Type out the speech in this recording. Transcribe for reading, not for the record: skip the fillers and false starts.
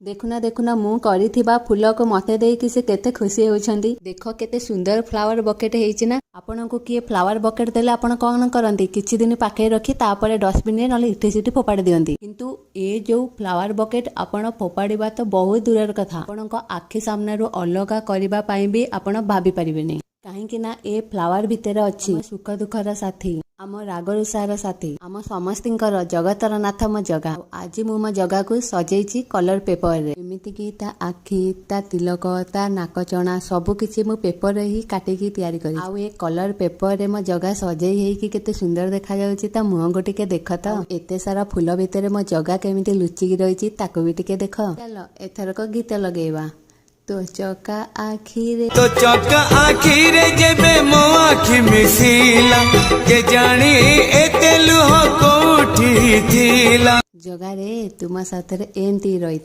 देखुना देखुना मु करिथिबा फूल को मते देकी से केते खुशी होउछंती। देखो केते सुंदर फ्लावर बकेट हेइछि ना। आपनको किए फ्लावर बकेट देले आपण कोन करंती किछि दिन पाखे रखी तापरे डस्टबिन रे नले इठी सिटी फोपाड़ी दियंती। किंतु ए जो फ्लावर बकेट आपण फोपाड़ीबा तो बहुत दूरर कथा। आपनको आखि सामने रो अलगा करिबा पई भी आपण भाबी परिबेनी। काहेकि ना ए फ्लावर भितर अछि सुख दुखर साथी, आम रागरुषार साथी, आम समस्तिंकर जगतर नाथ मो जगा। आज मु मो जगा को सजेइछि कलर पेपर रे। एमिति कि ता आखि, ता तिलक, ता नाकचना सब किछि मु पेपर रे ही काटिकी तयारी करी। आ ए कलर पेपर रे मो जगा सजेई हेई कि केते सुंदर देखा जाउछि। ता मुह गो टिके देख त एते सारा फूल भितर मो जगा केमिति लुचिकी रहिछि ताको भी टिके देख। चलो एथरक गीत लगेଇବା। तो चका आखिरे जेबे मो आखि मिसिला के जानी एते लुह कोठी थिला। जगा रे तुम साथरे एंती रही।